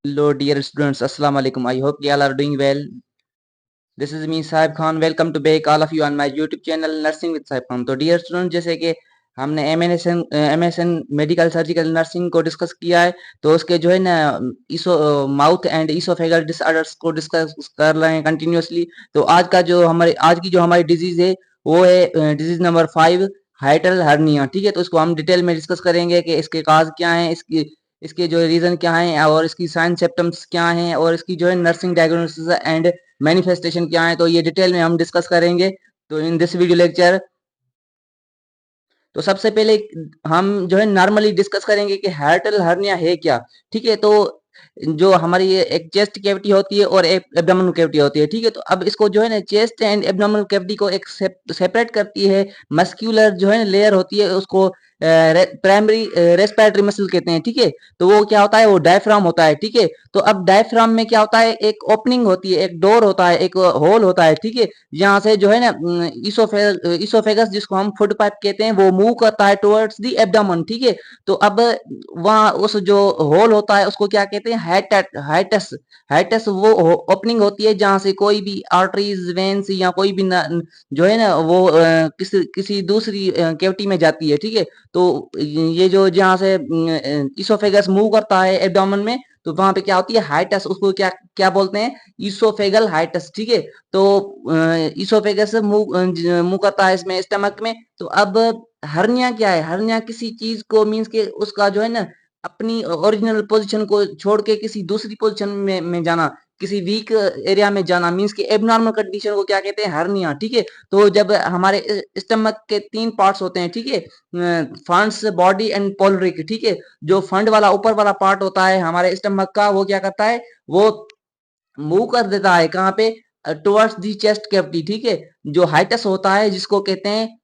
Hello, dear students. Assalamu alaikum. I hope you all are doing well. This is me, Saib Khan. Welcome to back all of you on my YouTube channel, Nursing with Saib Khan. तो dear student, जैसे कि हमने MSN medical surgical nursing को discuss किया है, तो उसके जो है ना इसो माउथ एंड इसोफेगल डिसऑर्डर्स को डिस्कस कर रहे हैं कंटिन्यूअसली। तो आज की जो हमारी डिजीज है वो है डिजीज नंबर 5, हाइटल हर्निया। ठीक है, तो इसको हम डिटेल में डिस्कस करेंगे कि इसके काज क्या हैं, इसके जो रीजन क्या हैं और इसकी साइन सिम्टम्स क्या हैं और इसकी जो है नर्सिंग डायग्नोसिस एंड मैनिफेस्टेशन क्या है। तो ये डिटेल में हम डिस्कस करेंगे तो इन दिस वीडियो लेक्चर। तो सबसे पहले हम जो है नॉर्मली डिस्कस करेंगे कि हार्टल हर्निया है क्या। ठीक है, तो जो हमारी ये एक चेस्ट कैविटी होती है और एक एब्डोमिनल कैविटी होती है। ठीक है, तो अब इसको जो है ना चेस्ट एंड एब्डोमिनल कैविटी को एक सेपरेट करती है मस्क्यूलर जो है लेयर होती है, उसको प्राइमरी रेस्पिरेटरी मसल कहते हैं। ठीक है, तो वो क्या होता है, वो डायफ्राम होता है। ठीक है, तो अब डायफ्राम में क्या होता है, एक ओपनिंग होती है, एक डोर होता है, एक होल होता है। ठीक है, यहाँ से जो है ना इसोफेगस जिसको हम फूड पाइप कहते हैं वो मूव करता है टुवर्ड्स दी एब्डोमेन। ठीक है, तो अब वहाँ उस जो होल होता है उसको क्या कहते हैं, हाइटस। हाइटस वो ओपनिंग होती है जहाँ से कोई भी आर्टरीज वेन्स या कोई भी जो है ना वो किसी किसी दूसरी कैविटी में जाती है। ठीक है, तो ये जो जहाँ से इसोफेगस मूव करता है एब्डोमेन में, तो वहां पे क्या होती है, हाइटस। उसको क्या क्या बोलते हैं, इसोफेगल हाइटस। ठीक है, तो इसोफेगस मूव करता है इसमें स्टमक में। तो अब हर्निया क्या है, हर्निया किसी चीज को मीन्स के उसका जो है ना अपनी ओरिजिनल पोजीशन को छोड़ के किसी दूसरी पोजीशन में जाना, किसी वीक एरिया में जाना, मीन्स के एबनॉर्मल कंडीशन को क्या कहते हैं, हर्निया। ठीक है, तो जब हमारे स्टमक के 3 पार्ट्स होते हैं। ठीक है, फंड्स, बॉडी एंड पोलरिक। ठीक है, जो फंड वाला ऊपर वाला पार्ट होता है हमारे स्टमक का, वो क्या करता है, वो मूव कर देता है कहाँ पे, टुवर्ड्स दी चेस्ट कैविटी। ठीक है, जो हाइटस होता है जिसको कहते हैं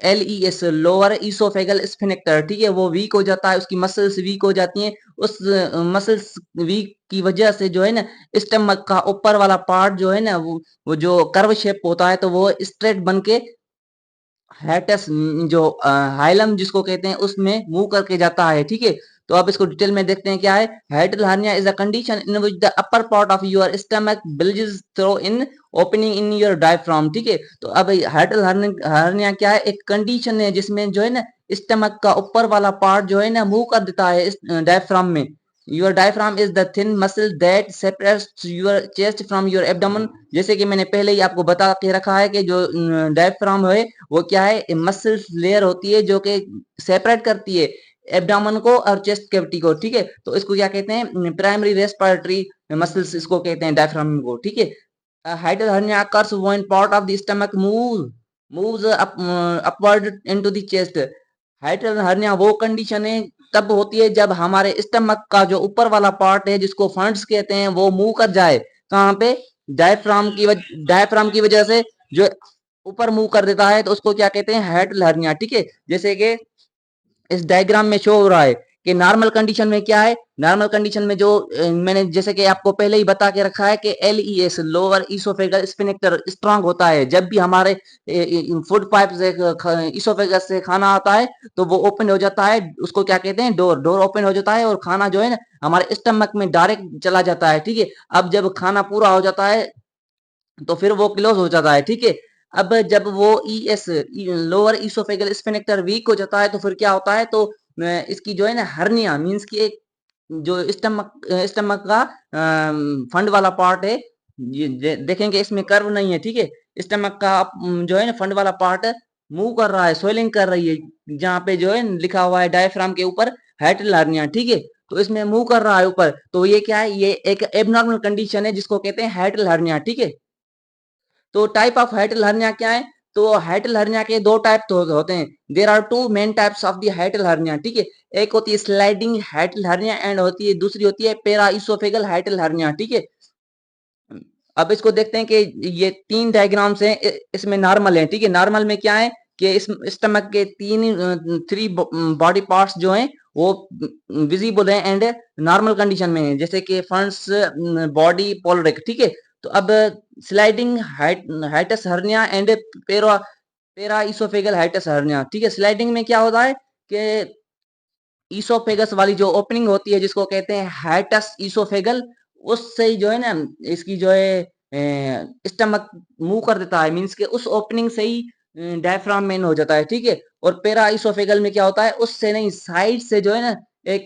LES, लोअर इसोफेगल स्फिंक्टर। ठीक है, वो वीक हो जाता है, उसकी मसल्स वीक हो जाती हैं। उस मसल्स वीक की वजह से जो है ना स्टमक का ऊपर वाला पार्ट जो है ना वो जो कर्व शेप होता है, तो वो स्ट्रेट बन के हैटस जो हाइलम जिसको कहते हैं उसमें मूव करके जाता है। ठीक है, तो अब इसको डिटेल में देखते हैं क्या है। Hiatal hernia is a condition in which the upper part of your stomach bulges through in opening in your diaphragm. ठीक है, तो अब हाइटल हर्निया क्या है, एक कंडीशन है जिसमें जो है ना स्टमक का ऊपर वाला पार्ट जो है ना मूव कर देता है इस डायफ्राम में। Your diaphragm is the thin muscle that separates your chest from your abdomen. जैसे कि मैंने पहले ही आपको बता के रखा है कि जो डायफ्राम है वो क्या है, मसल लेयर होती है जो कि सेपरेट करती है एब्डोमेन को और चेस्ट कैविटी को। ठीक है, तो इसको क्या कहते हैं, प्राइमरी रेस्पिरेटरी मसल्स इसको कहते हैं, डायफ्राम को। ठीक है, hydel hernia occurs when part of the stomach moves upward into the chest। Hydel hernia वो कंडीशन है तब होती है जब हमारे स्टमक का जो ऊपर वाला पार्ट है जिसको फंड्स कहते हैं वो मूव कर जाए कहाँ पे, डायफ्राम की वजह से जो ऊपर मूव कर देता है, तो उसको क्या कहते हैं, हाइडल हर्निया। ठीक है, जैसे कि इस डायग्राम में शो हो रहा है कि नॉर्मल कंडीशन में क्या है, नॉर्मल कंडीशन में जो मैंने जैसे कि आपको पहले ही बता के रखा है कि LES, lower oesophageal sphincter strong होता है जब भी हमारे फूड पाइप से इसोफेगस से खाना आता है, तो वो ओपन हो जाता है, उसको क्या कहते हैं, डोर। डोर ओपन हो जाता है और खाना जो है ना हमारे स्टमक में डायरेक्ट चला जाता है। ठीक है, अब जब खाना पूरा हो जाता है तो फिर वो क्लोज हो जाता है। ठीक है, अब जब वो ES, lower oesophageal sphincter weak हो जाता है तो फिर क्या होता है, तो इसकी जो है ना हर्निया मींस की एक जो स्टमक का फंड वाला पार्ट है, ये देखेंगे इसमें कर्व नहीं है। ठीक है, स्टमक का जो है ना फंड वाला पार्ट मूव कर रहा है, स्वेलिंग कर रही है, जहाँ पे जो है लिखा हुआ है डायफ्राम के ऊपर हाइटल हर्निया। ठीक है, तो इसमें मूव कर रहा है ऊपर, तो ये क्या है, ये एक एबनॉर्मल कंडीशन है जिसको कहते हैं हाइटल हर्निया। ठीक है, तो टाइप ऑफ हाइटल हर्निया क्या है, तो हाइटल हर्निया के 2 टाइप तो होते हैं। There are 2 main types of the hiatal hernia. ठीक है, एक होती है स्लाइडिंग हाइटल हर्निया एंड होती है दूसरी होती है पेरा इसोफेगल हाइटल हर्निया। ठीक है, अब इसको देखते हैं कि ये 3 डायग्राम्स हैं, इसमें नॉर्मल है। ठीक है, नॉर्मल में क्या है कि इस स्टमक के 3 बॉडी पार्ट्स जो हैं वो विजिबल हैं एंड नॉर्मल कंडीशन में है, जैसे कि फंड्स, बॉडी, पोलरिक। ठीक है, तो अब स्लाइडिंग हाइटस हर्निया एंड पेरा पेरा इसोफेगल हाइटस हर्निया। ठीक है, स्लाइडिंग में क्या होता है कि ईसोफेगस वाली जो ओपनिंग होती है जिसको कहते हैं हाइटस ईसोफेगल, उससे ही जो है ना इसकी जो है स्टमक मूव कर देता है, मीन्स के उस ओपनिंग से ही डायफ्राम मेन हो जाता है, ठीक है। और पेरा ईसोफेगल में क्या होता है, उससे नहीं साइड से जो है ना एक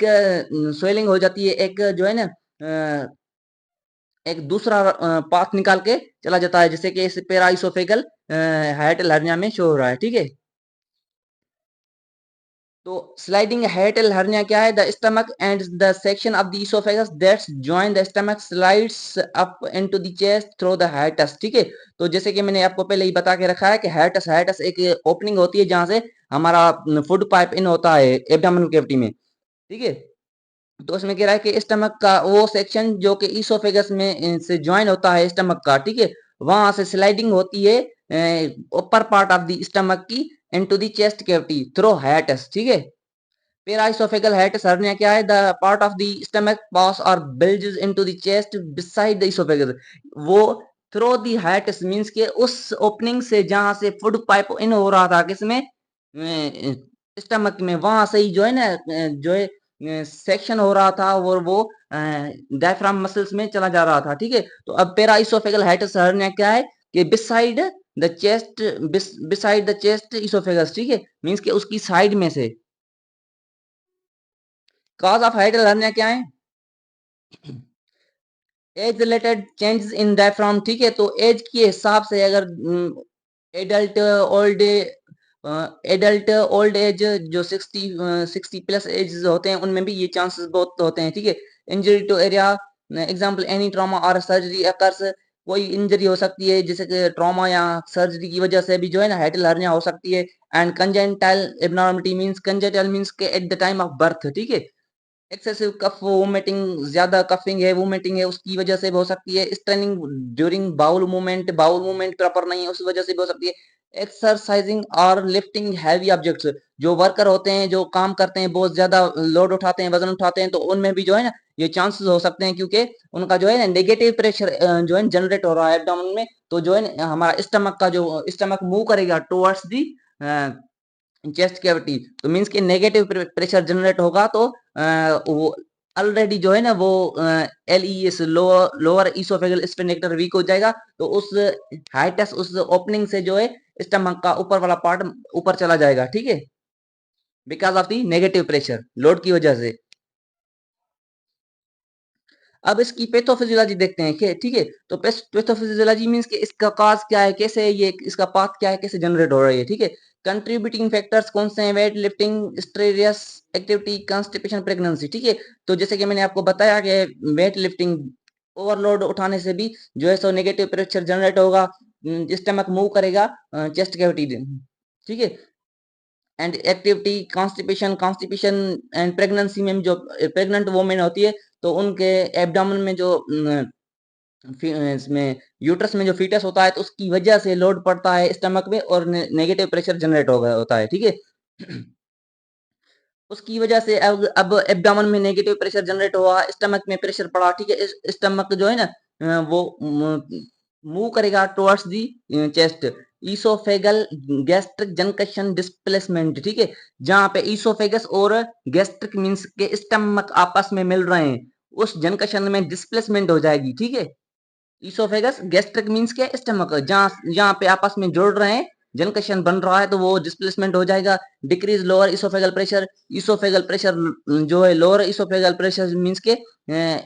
स्वेलिंग हो जाती है, एक जो है ना एक दूसरा पाथ निकाल के चला जाता है, जैसे कि इस पेरा ईसोफेगल हाइटल हर्निया में शो हो रहा है, ठीक है। तो स्लाइडिंग हाइटल हर्निया क्या है, the stomach and the section of the oesophagus that's join the stomach slides up into the chest through the hiatus, ठीक है। तो जैसे कि मैंने आपको पहले ही बता के रखा है कि हाइटस हाइटस एक ओपनिंग होती है जहां से हमारा फूड पाइप इन होता है एब्डोमिनल कैविटी में, ठीक है। तो उसमें कह रहा है कि स्टमक का वो सेक्शन जो कि इसोफेगस में से ज्वाइन होता है स्टमक का, ठीक है, वहां से स्लाइडिंग होती है ऊपर पार्ट ऑफ द स्टमक की into the chest cavity through hiatus, ठीक है। पेराइसोफेगल हाइटस हर्निया क्या है, the part of the stomach pass और bulges into the chest beside the oesophagus, वो थ्रू द हाइटस मींस के उस ओपनिंग से जहां से फूड पाइप इन हो रहा था किसमें स्टमक में, वहां से ही जो है ना जो है सेक्शन हो रहा था और वो डायफ्राम मसल्स में चला जा रहा था, ठीक है। तो अब पेराइसोफेगल हाइटस हर्निया क्या है कि beside the chest, beside the chest oesophagus, ठीक है, मींस के उसकी साइड में से। कॉज ऑफ हाइटल हर्निया क्या है, age related changes in diaphragm, ठीक है। तो एज के हिसाब से अगर adult old adult old age जो 60 प्लस एज होते हैं उनमें भी ये चांसेस बहुत होते हैं, ठीक है। Injury to area, example any trauma और सर्जरी अकर्स, कोई इंजरी हो सकती है जैसे कि ट्रॉमा या सर्जरी की वजह से भी जो है ना हाइटल हर्निया हो सकती है। And congenital abnormality means, congenital means के at the time of birth, ठीक है। एक्सेसिव कफ वोमिटिंग, ज्यादा कफिंग है वोमिटिंग है उसकी वजह से भी हो सकती है। Straining during bowel movement, bowel movement proper नहीं है उस वजह से भी हो सकती है। एक्सरसाइजिंग और लिफ्टिंग हैवी ऑब्जेक्ट्स, जो वर्कर होते हैं जो काम करते हैं बहुत ज्यादा लोड उठाते हैं वजन उठाते हैं, तो उनमें भी जो है ना ये चांसेस हो सकते हैं, क्योंकि उनका जो है ना नेगेटिव प्रेशर जो है जनरेट हो रहा है एब्डोमेन में, तो जो है ना हमारा स्टमक का जो स्टमक मूव करेगा टुवर्ड्स दी चेस्ट कैविटी, तो मींस कि नेगेटिव प्रेशर जनरेट होगा, तो वो ऑलरेडी जो है ना वो L E S lower oesophageal sphincter weak हो जाएगा, तो उस हाइटस उस ओपनिंग से जो है स्टमक का ऊपर वाला पार्ट ऊपर चला जाएगा, ठीक है, because of the negative pressure load की वजह से। अब इसकी पैथोफिजियोलॉजी देखते हैं कि ठीक है, तो पैथोफिजियोलॉजी मींस कि इसका कॉज क्या है, कैसे ये इसका पाथ क्या है, कैसे जनरेट हो रही है, ठीक है। कंट्रीब्यूटिंग फैक्टर्स कौन से हैं, weight lifting, strenuous activity, constipation, pregnancy, ठीक है। तो जैसे कि मैंने आपको बताया कि वेट लिफ्टिंग ओवरलोड उठाने से भी जो है सो नेगेटिव प्रेशर जनरेट होगा, स्टमक मूव करेगा चेस्ट कैविटी, ठीक है। And activity, constipation, constipation and pregnancy में जो प्रेग्नेंट वोमेन होती है, तो उनके एब्डोमेन में जो इसमें यूट्रस में जो फीटस होता है, तो उसकी वजह से लोड पड़ता है स्टमक में और नेगेटिव प्रेशर जनरेट हो गया होता है, ठीक है। उसकी वजह से अब एब्डोमेन में नेगेटिव प्रेशर जनरेट हुआ, स्टमक में प्रेशर पड़ा, ठीक है। स्टमक जो है ना वो मूव करेगा towards the chest, oesophageal gastric junction displacement, ठीक है। जहां पे ईसोफेगस और गैस्ट्रिक मींस के स्टमक आपस में मिल रहे हैं, उस जंक्शन में डिस्प्लेसमेंट हो जाएगी, ठीक है। ईसोफेगस गैस्ट्रिक मींस के स्टमक जहां जहां पे आपस में जुड़ रहे हैं, जंक्शन बन रहा है, तो वो डिस्प्लेसमेंट हो जाएगा। डिक्रीज लोअर इसोफेगल प्रेशर जो है लोअर इसोफेगल प्रेशर मींस के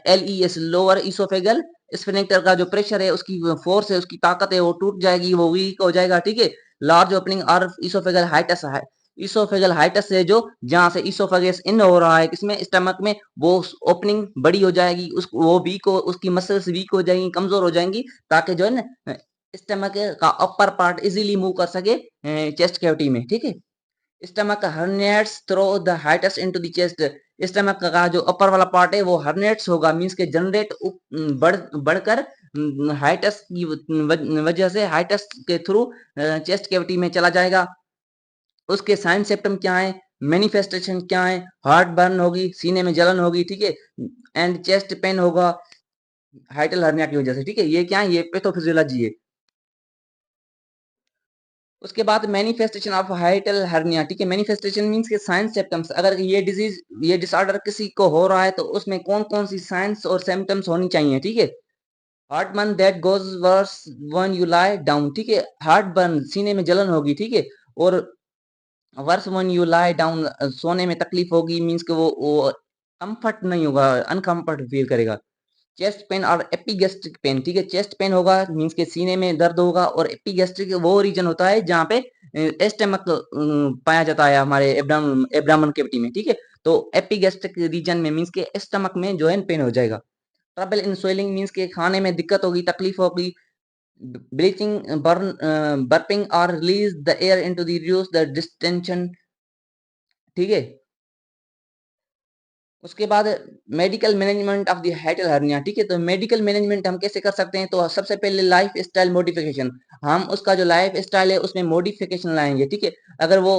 L E S lower oesophageal sphincter का जो प्रेशर है, उसकी फोर्स है, उसकी ताकत है, वो टूट जाएगी, वो वीक हो जाएगा, ठीक है। लार्ज ओपनिंग और इसोफेगल हाइटस है, इसोफेगल हाइटस से जो जहां से इसोफेगस इन हो रहा है किसमें स्टमक में, वो ओपनिंग बड़ी हो जाएगी, उस वो वीक हो, उसकी मसल्स वीक हो जाएंगी, कमजोर हो जाएंगी, ताकि जो है ना स्टमक का अपर पार्ट इजीली मूव कर सके चेस्ट कैविटी में, ठीक है। Stomach herniates through the hiatus into the chest, stomach का जो अपर वाला पार्ट है वो हर्निएट्स होगा, मींस के जनरेट बढ़कर हाइटस की वजह से हाइटस के थ्रू चेस्ट कैविटी में चला जाएगा। उसके साइन सिम्टम क्या है, मैनिफेस्टेशन क्या है, हार्ट बर्न होगी, सीने में जलन होगी, ठीक है, एंड चेस्ट पेन होगा हाइटल हर्निया की वजह से, ठीक है। ये क्या है, ये पैथोफिजियोलॉजी है। उसके बाद मैनिफेस्टेशन ऑफ हाइटल हर्निया, ठीक है। मैनिफेस्टेशन मींस के साइंस सिम्टम्स, अगर ये डिजीज, ये डिसऑर्डर किसी को हो रहा है तो उसमें कौन कौन सी साइंस और सिम्टम्स होनी चाहिए, ठीक है। Heartburn that goes worse when you lie down, ठीक है। हार्ट बर्न, सीने में जलन होगी, ठीक है। और worse when you lie down, सोने में तकलीफ होगी, मींस के वो कंफर्ट नहीं होगा, अनकंफर्ट फील करेगा। चेस्ट पेन और एपिगैस्ट्रिक पेन, ठीक है। चेस्ट पेन होगा मींस के सीने में दर्द होगा, और एपिगैस्ट्रिक वो रीजन होता है जहाँ पे स्टमक पाया जाता है हमारे एब्डामन कैविटी में, ठीक है। तो एपिगैस्ट्रिक रीजन में मींस के स्टमक में जो है पेन हो जाएगा। ट्रबल इन स्वेलिंग मींस के खाने में दिक्कत होगी, तकलीफ होगी। ब्लीचिंग, बर्पिंग और release the air into the reduce the distension, ठीक है। उसके बाद medical management of the hiatal hernia, ठीक है। तो मेडिकल मैनेजमेंट हम कैसे कर सकते हैं, तो सबसे पहले लाइफ स्टाइल मॉडिफिकेशन, हम उसका जो लाइफ स्टाइल है उसमें मॉडिफिकेशन लाएंगे, ठीक है। अगर वो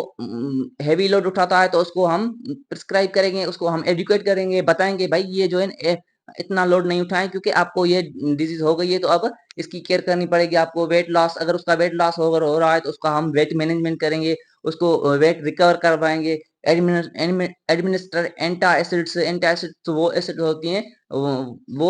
हैवी लोड उठाता है तो उसको हम प्रिस्क्राइब करेंगे, उसको हम एजुकेट करेंगे, बताएंगे भाई ये जो है इतना लोड नहीं उठाएं क्योंकि आपको ये डिजीज हो गई है, तो अब इसकी केयर करनी पड़ेगी आपको। वेट लॉस, अगर उसका वेट लॉस हो रहा है तो उसका हम वेट मैनेजमेंट करेंगे, उसको वेट रिकवर करवाएंगे। एडमिनिस्टर एंटासिड्स, एंटासिड्स वो एसिड होती हैं, वो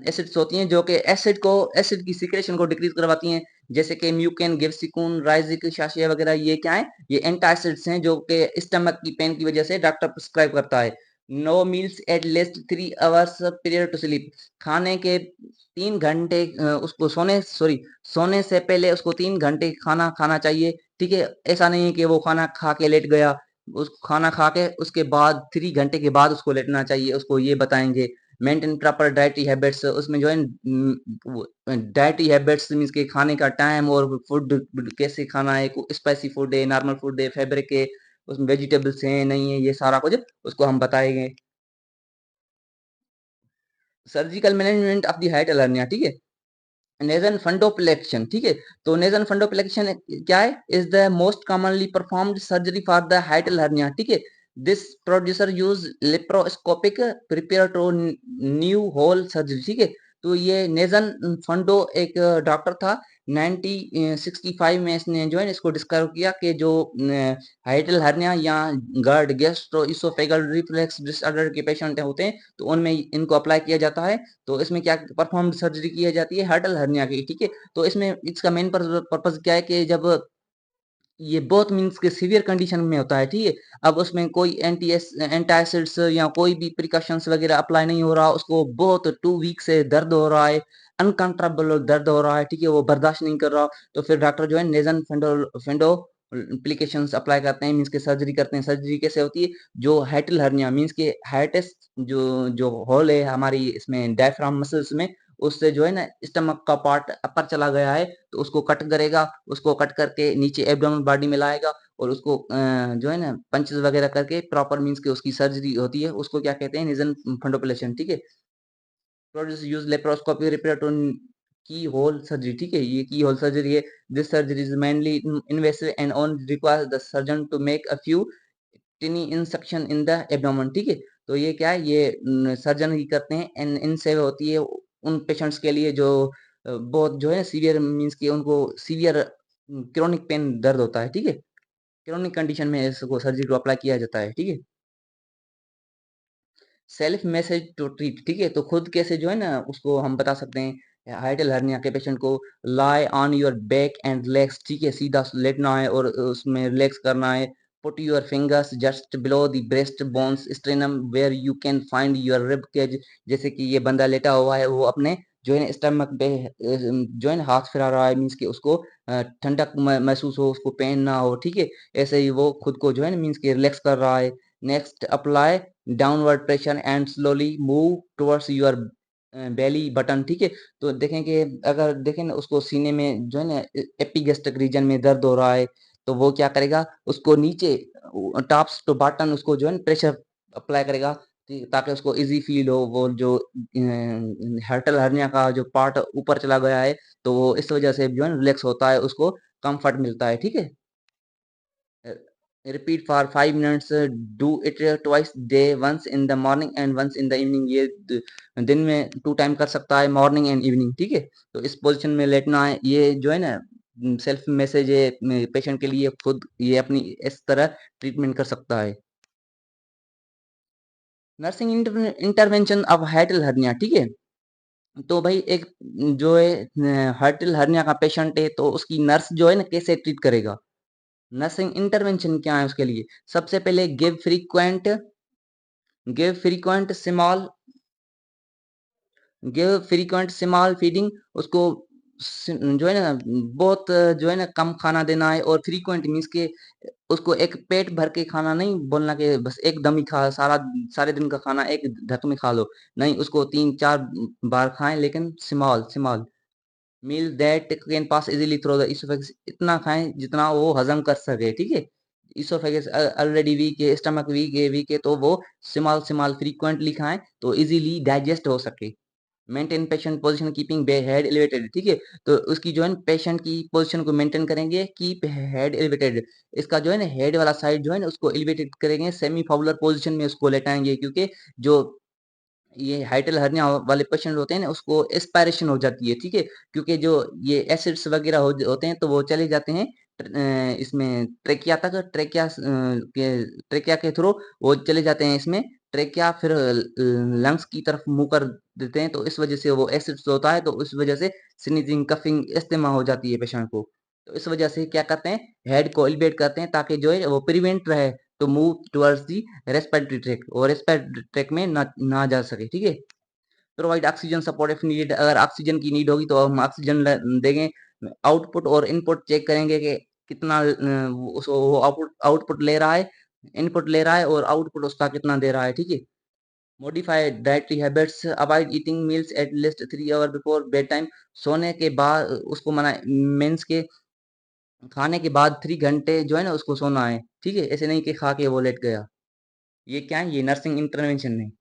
एसिड्स होती हैं जो कि एसिड की सिक्रेशन को डिक्रीज करवाती हैं, जैसे कि म्यूकेन, गिब्सिकून, राइजिक, शाशिया वगैरह। ये क्या है, ये एंटासिड्स हैं जो कि स्टमक की पेन की वजह से डॉक्टर प्रिस्क्राइब करता है। No meals at least 3 hours period to sleep, खाने के 3 घंटे उसको सोने से पहले उसको 3 घंटे खाना खाना चाहिए, ठीक है। ऐसा नहीं है कि वो खाना खा के लेट गया, उस खाना खा के उसके बाद 3 घंटे के बाद उसको लेटना चाहिए, उसको ये बताएंगे। मेंटेन प्रॉपर डाइटरी हैबिट्स, उसमें जो है डाइटरी हैबिट्स मीन्स के खाने का टाइम और फूड कैसे खाना है, स्पाइसी फूड है, नॉर्मल फूड है, फैब्रिक है, उसमें वेजिटेबल्स हैं नहीं है, ये सारा कुछ उसको हम बताएंगे। Surgical management of the hiatal hernia, ठीक है। नेजन फंडोप्लेक्शन, ठीक है। तो नेजन फंडोप्लेक्शन क्या है, is the most commonly performed surgery for the hiatal hernia, ठीक है। This procedure use laparoscopic prepare to new hole surgery, ठीक है। तो ये नेजन फंडो एक डॉक्टर था, 1965 में इसने जो है इसको डिस्कवर किया कि जो हाइटल हर्निया या गर्ड गैस्ट्रो इसोफेगल रिफ्लेक्स डिसऑर्डर के पेशेंट होते हैं, तो उनमें इनको अप्लाई किया जाता है। तो इसमें क्या परफॉर्म सर्जरी की जाती है, हार्टल हर्निया की, ठीक है। तो इसमें इसका मेन पर्पज क्या है कि जब ये बहुत मीन्स के सीवियर कंडीशन में होता है, ठीक है। अब उसमें कोई एंटासिड्स या कोई भी प्रिकॉशंस वगैरह अप्लाई नहीं हो रहा, उसको बहुत 2 वीक से दर्द हो रहा है, अनकंट्रोलेबल दर्द हो रहा है, ठीक है, वो बर्दाश्त नहीं कर रहा, तो फिर डॉक्टर जो है नेजन फेंडो एप्लीकेशंस अप्लाई करते हैं, मीन्स के सर्जरी करते हैं। सर्जरी कैसे होती है, जो हाइटल हर्निया मीन्स के हाइटेस्ट जो जो होल है हमारी इसमें डायफ्राम मसल्स में, उससे जो है ना स्टमक का पार्ट अपर चला गया है, तो उसको कट करेगा, उसको कट करके नीचे एब्डोमेन बॉडी में लाएगा, और उसको जो है ना पंचेस वगैरह करके प्रॉपर मीन्स के उसकी सर्जरी होती है, उसको क्या कहते हैं, निजन फंडोपलेशन, ठीक है। Produce use laparoscopy repair to keyhole surgery, ठीक है। ये की होल सर्जरी है। This surgery is mainly invasive and on requires the surgeon to make a few tiny incision in the abdomen, ठीक है। तो ये क्या है, ये सर्जन ही करते हैं, एंड इनसे होती है उन पेशेंट्स के लिए जो बहुत जो है सीवियर मींस कि उनको सीवियर क्रोनिक पेन दर्द होता है, ठीक है। क्रोनिक कंडीशन में इसको सर्जरी को अप्लाई किया जाता है, ठीक है। सेल्फ मैसेज टू ट्रीट, ठीक है। तो खुद कैसे जो है ना उसको हम बता सकते हैं, हाइटल हर्निया के पेशेंट को lie on your back and relax, ठीक है, सीधा लेटना है और उसमें रिलैक्स करना है। Put your fingers just below the breast bones sternum where you can find your rib cage, जैसे कि ये बंदा लेटा हुआ है, वो अपने जो है स्टमक पे जो है ना हाथ फिरा रहा है, मीन्स कि उसको ठंडक महसूस हो, उसको पेन ना हो, ठीक है। ऐसे ही वो खुद को जो है ना मीन्स कि रिलैक्स कर रहा है। Next apply downward pressure and slowly move towards your belly button, ठीक है। तो देखें कि अगर देखें ना उसको सीने में जो है ना एपिगेस्ट्रिक रीजन में दर्द हो रहा है, तो वो क्या करेगा, उसको नीचे टॉप्स टू बटन उसको जो है प्रेशर अप्लाई करेगा, ताकि उसको इजी फील हो। वो जो हर्टल हर्निया का जो पार्ट ऊपर चला गया है, तो वो इस वजह से जो है रिलैक्स होता है, उसको कंफर्ट मिलता है, ठीक है। Repeat for 5 minutes, do it twice day, once in the morning and once in the evening. ये दिन में 2 टाइम कर सकता है, मॉर्निंग एंड इवनिंग, ठीक है। तो इस पोजीशन में लेटना है, ये जो है ना सेल्फ मैसेज है पेशेंट के लिए, खुद ये अपनी इस तरह ट्रीटमेंट कर सकता है। नर्सिंग इंटरवेंशन ऑफ हाइटल हर्निया, ठीक है। तो भाई एक जो है हाइटल हर्निया का पेशेंट है, तो उसकी नर्स जो है ना कैसे ट्रीट करेगा। नर्सिंग इंटरवेंशन क्या है उसके लिए, सबसे पहले गिव फ्रीक्वेंट स्मॉल फीडिंग, उसको जो है ना बहुत जो है ना कम खाना देना है, और फ्रीक्वेंट मीन्स के उसको एक पेट भर के खाना नहीं बोलना कि बस एकदम ही खा सारे दिन का खाना एक ढक में खा लो, नहीं, उसको 3-4 बार खाएं, लेकिन small small meal that can pass easily through the oesophagus, इतना खाएं जितना वो हजम कर सके, ठीक है। इसोफेगस ऑलरेडी वीक है, स्टमक वीक है, तो वो स्मॉल स्मॉल फ्रीक्वेंटली खाएं तो इजीली डाइजेस्ट हो सके। Maintain patient position keeping head elevated, ठीक है। तो उसकी जो है पेशेंट की पोजीशन को मेंटेन करेंगे, कीप हेड एलिवेटेड, इसका जो है ना हेड वाला साइड जो है ना उसको एलिवेटेड करेंगे, सेमी फाउलर पोजीशन में उसको लेटाएंगे, क्योंकि जो ये हाइटल हर्निया वाले पेशेंट होते हैं ना उसको एस्पायरेशन हो जाती है, ठीक है। क्योंकि जो ये एसिड्स वगैरह होते हैं तो वो चले जाते हैं इसमें ट्रेकिया तक, ट्रेकिया के थ्रू वो चले जाते हैं इसमें, ट्रेकिया फिर लंग्स की तरफ मुंह कर देते हैं, तो इस वजह से वो एसिड्स होता है, तो उस वजह से स्नीजिंग कफिंग इस्तेमाल हो जाती है पेशेंट को। तो इस वजह से क्या करते हैं, हेड को एलिवेट करते हैं ताकि जो है वो प्रिवेंट रहे to move towards the respiratory tract, और रेस्पिरेटरी ट्रैक में ना जा सके, ठीक है। Provide oxygen support if needed, अगर ऑक्सीजन की नीड होगी तो हम ऑक्सीजन देंगे। आउटपुट और इनपुट चेक करेंगे कि कितना वो आउटपुट ले रहा है, इनपुट ले रहा है और आउटपुट उसका कितना दे रहा है, ठीक है। Modify dietary habits, avoid eating meals at least 3 hour before bed time, सोने के बाद उसको मना मीन्स के खाने के बाद 3 घंटे जो है ना उसको सोना है, ठीक है, ऐसे नहीं कि खा के वो लेट गया। ये क्या है, ये नर्सिंग इंटरवेंशन है।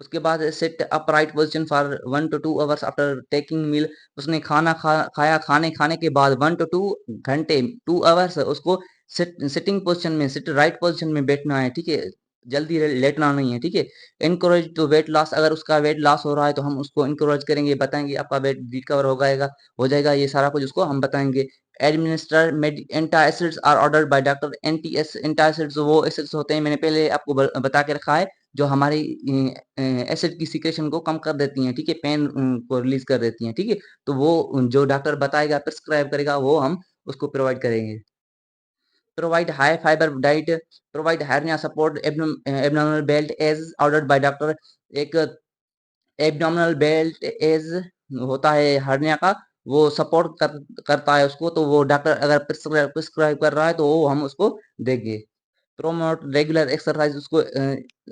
उसके बाद sit upright position for 1 to 2 hours after taking meal, उसने खाया, खाने खाने के बाद 1 to 2 घंटे 2 आवर्स उसको सिटिंग पोजीशन में, सिट राइट पोजीशन में बैठना है, ठीक है, जल्दी लेटना नहीं है, ठीक है। इनकरेज टू वेट लॉस, अगर उसका वेट लॉस हो रहा है तो हम उसको इनकरेज करेंगे, बताएंगे आपका वेट रिकवर हो जाएगा, ये सारा कुछ उसको हम बताएंगे। Administer antacids are ordered by doctor, antacids वो एसिड्स होते हैं, मैंने पहले आपको बता के रखा है, जो हमारी एसिड की सिक्रेशन को कम कर देती हैं, ठीक है, पेन को रिलीज कर देती हैं, ठीक है। तो वो जो डॉक्टर बताएगा, प्रिस्क्राइब करेगा, वो हम उसको प्रोवाइड करेंगे। Provide high fibre diet, provide hernia support abdominal belt as ordered by doctor, एक एब्डोमिनल बेल्ट एज होता है हार्निया का, वो सपोर्ट करता है उसको, तो वो डॉक्टर अगर प्रिस्क्राइब कर रहा है तो वो हम उसको देंगे। प्रोमोट रेगुलर एक्सरसाइज, उसको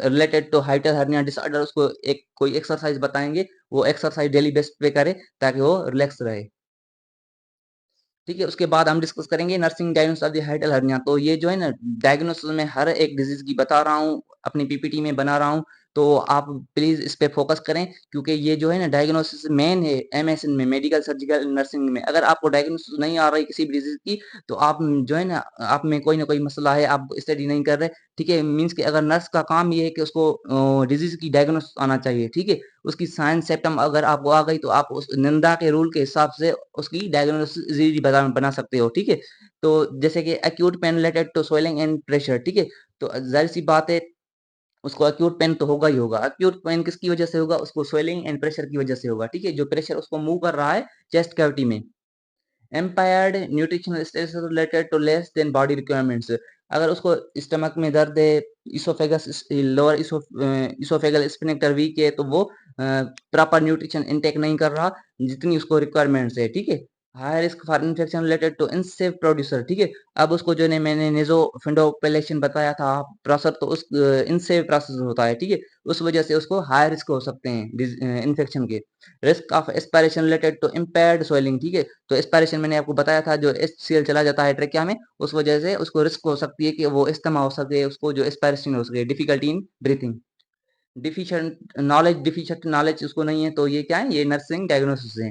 रिलेटेड टू हाइटर हर्निया डिसऑर्डर, उसको एक कोई एक्सरसाइज बताएंगे, वो एक्सरसाइज डेली बेस पे करे ताकि वो रिलैक्स रहे, ठीक है। उसके बाद हम डिस्कस करेंगे nursing diagnosis of the hiatal hernia. तो ये जो है ना डायग्नोसिस में हर एक डिजीज की बता रहा हूँ, अपनी पीपीटी में बना रहा हूँ, तो आप प्लीज इस पे फोकस करें, क्योंकि ये जो है ना डायग्नोसिस मेन है एमएसएन में, मेडिकल सर्जिकल नर्सिंग में। अगर आपको डायग्नोसिस नहीं आ रही किसी भी डिजीज की, तो आप जो है ना आप में कोई ना कोई मसला है, आप स्टडी नहीं कर रहे, ठीक है। मीन्स कि अगर नर्स का काम ये है कि उसको डिजीज की डायग्नोसिस आना चाहिए, ठीक है। उसकी साइन सिम्टम अगर आपको आ गई तो आप उस निंदा के रूल के हिसाब से उसकी डायग्नोसिस इजीली बना सकते हो, ठीक है। तो जैसे कि acute pain related to swelling and pressure, ठीक है। तो जाहिर सी बात है उसको एक्यूट पेन तो होगा ही होगा। एक्यूट पेन किसकी वजह से होगा, उसको स्वेलिंग एंड प्रेशर की वजह से होगा, ठीक है, जो प्रेशर उसको मूव कर रहा है चेस्ट कैविटी में। Impaired nutritional status related to less than body requirements, अगर उसको स्टमक में दर्द है, oesophagus lower oesophageal sphincter weak है, तो वो प्रॉपर न्यूट्रिशन इनटेक नहीं कर रहा जितनी उसको रिक्वायरमेंट्स है, ठीक है। High risk for infection related to unsafe procedure, ठीक है। अब उसको जो ने मैंने नेजोफिंडोपेलेशन बताया था प्रोसेस, तो उस इनसेफ प्रोसेस होता है, ठीक है। उस वजह से उसको हाई रिस्क हो सकते हैं इन्फेक्शन के। Risk of aspiration related to impaired swelling, ठीक है। तो एस्पायरेशन मैंने आपको बताया था, जो HCl चला जाता है ट्रेकिया में, उस वजह से उसको रिस्क हो सकती है कि वो इस्तेमा हो सके, उसको जो एस्पायरेशन हो सके, difficulty in breathing. Deficient knowledge उसको नहीं है, तो ये क्या है, ये नर्सिंग डायग्नोसिस है।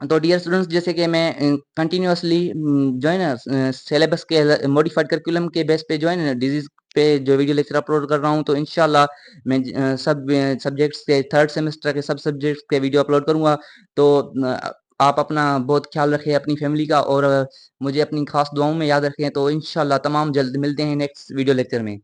तो डियर स्टूडेंट्स, जैसे कि मैं कंटिन्यूअसली जो है ना सिलेबस के मॉडिफाइड करिकुलम के बेस पे जो है ना डिजीज पे जो वीडियो लेक्चर अपलोड कर रहा हूँ, तो इंशाल्लाह मैं सब सब्जेक्ट्स के थर्ड सेमेस्टर के सब सब्जेक्ट्स के वीडियो अपलोड करूँगा। तो आप अपना बहुत ख्याल रखें अपनी फैमिली का, और मुझे अपनी खास दुआओं में याद रखें। तो इंशाल्लाह तमाम जल्द मिलते हैं नेक्स्ट वीडियो लेक्चर में।